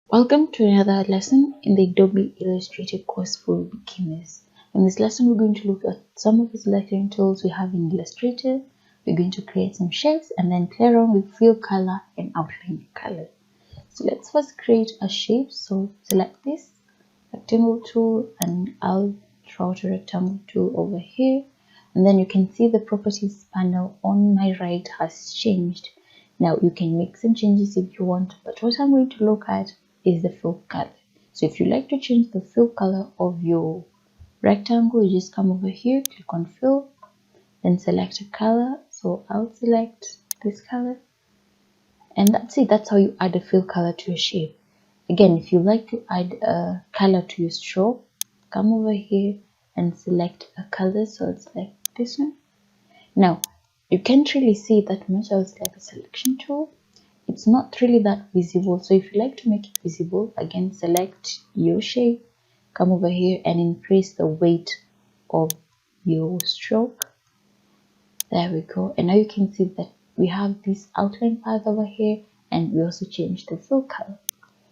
Welcome to another lesson in the Adobe Illustrator course for beginners. In this lesson, we're going to look at some of the selection tools we have in Illustrator. We're going to create some shapes and then play around with fill color and outline color. So let's first create a shape. So select this rectangle tool and I'll draw the rectangle tool over here. And then you can see the properties panel on my right has changed. Now you can make some changes if you want, but what I'm going to look at is the fill color. So if you like to change the fill color of your rectangle, you just come over here, click on fill, then select a color. So I'll select this color, and that's it. That's how you add a fill color to a shape. Again, if you like to add a color to your stroke, come over here and select a color. So it's like this one. Now you can't really see that much. I'll select the selection tool. It's not really that visible, so if you like to make it visible, again select your shape, come over here and increase the weight of your stroke. There we go. And now you can see that we have this outline path over here, and we also changed the fill color.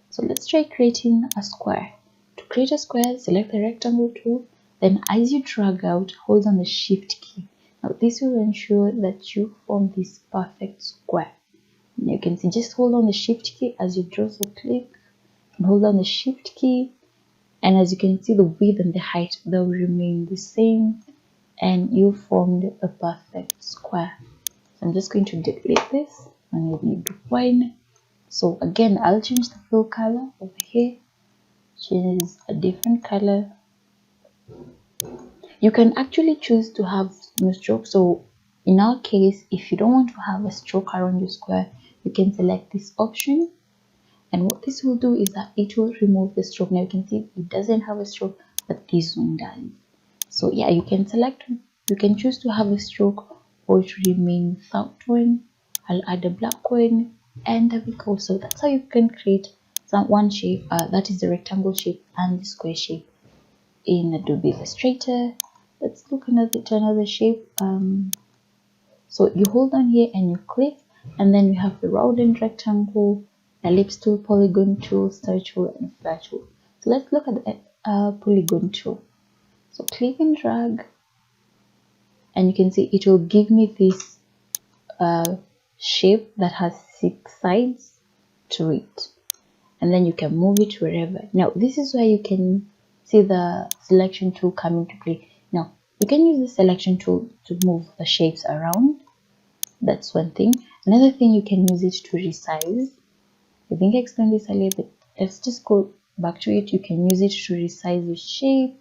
So let's try creating a square. To create a square, select the rectangle tool, then as you drag out, hold on the shift key. Now this will ensure that you form this perfect square. And you can see, just hold on the shift key as you draw, so click and hold on the shift key, and as you can see, the width and the height, they will remain the same and you formed a perfect square. So I'm just going to delete this and you need to find. So again, I'll change the fill color over here, change a different color. You can actually choose to have no stroke. So in our case, if you don't want to have a stroke around your square, you can select this option, and what this will do is that it will remove the stroke. Now you can see it doesn't have a stroke, but this one does. So yeah, you can choose to have a stroke or to remain without one. I'll add a black one, and there we go. So that's how you can create one shape, that is the rectangle shape and the square shape in Adobe Illustrator. Let's look at another shape. So you hold on here and you click, and then we have the rounded rectangle, ellipse tool, polygon tool, star tool, and flare tool. So let's look at the polygon tool. So click and drag, and you can see it will give me this shape that has 6 sides to it, and then you can move it wherever. Now this is where you can see the selection tool come into play. Now you can use the selection tool to move the shapes around. That's one thing. Another thing, you can use it to resize. I think I explained this earlier, but let's just go back to it. You can use it to resize your shape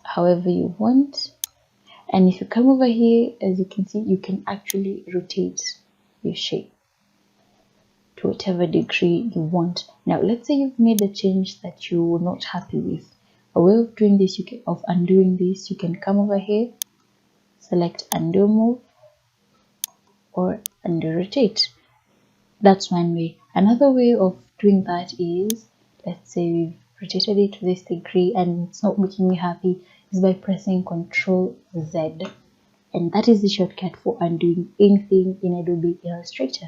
however you want. And if you come over here, as you can see, you can actually rotate your shape to whatever degree you want. Now let's say you've made a change that you're not happy with. A way of doing this, undoing this, you can come over here, select undo move or undo rotate. That's one way. Another way of doing that is, let's say we've rotated it to this degree and it's not making me happy, is by pressing Ctrl+Z, and that is the shortcut for undoing anything in Adobe Illustrator.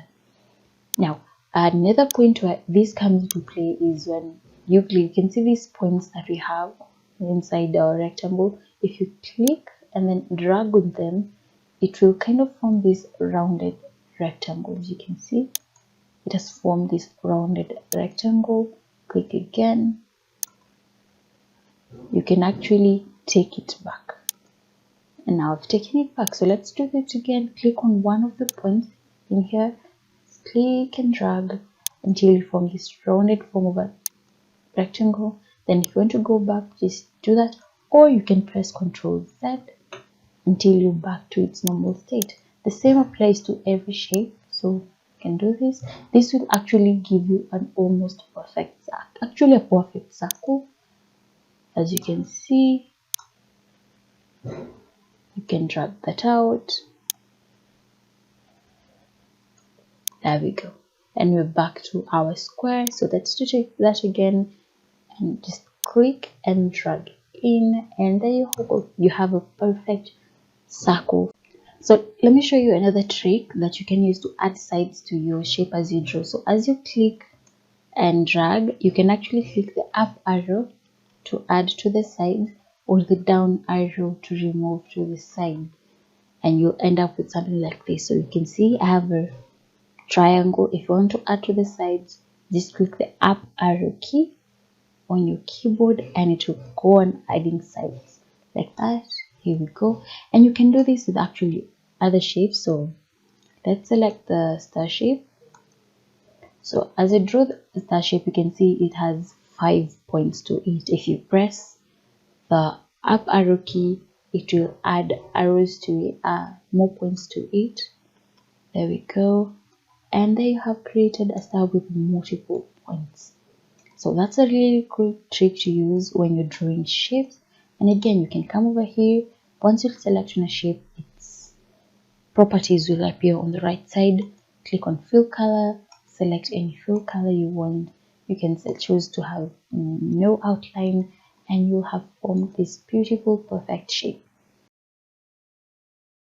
Now another point where this comes into play is when you click. You can see these points that we have inside our rectangle. If you click and then drag on them, it will kind of form this rounded rectangle. As you can see, it has formed this rounded rectangle. Click again, you can actually take it back, and now I've taken it back. So let's do that again. Click on one of the points in here, click and drag until you form this rounded form of a rectangle. Then if you want to go back, just do that, or you can press Ctrl+Z until you're back to its normal state. The same applies to every shape. So you can do this. This will actually give you an almost perfect circle, actually a perfect circle. As you can see, you can drag that out. There we go, and we're back to our square. So let's do that again, and just click and drag in, and there you go. You have a perfect circle. So let me show you another trick that you can use to add sides to your shape as you draw. So as you click and drag, you can actually click the up arrow to add to the side or the down arrow to remove to the side, and you'll end up with something like this. So you can see I have a triangle. If you want to add to the sides, just click the up arrow key on your keyboard and it will go on adding sides like that. Here we go. And you can do this with actually other shapes. So let's select the star shape. So as I draw the star shape, you can see it has 5 points to it. If you press the up arrow key, it will add arrows to it, more points to it. There we go. And there you have created a star with multiple points. So that's a really cool trick to use when you're drawing shapes. And again, you can come over here. Once you select on a shape, its properties will appear on the right side. Click on fill color, select any fill color you want. You can choose to have no outline, and you'll have formed this beautiful perfect shape.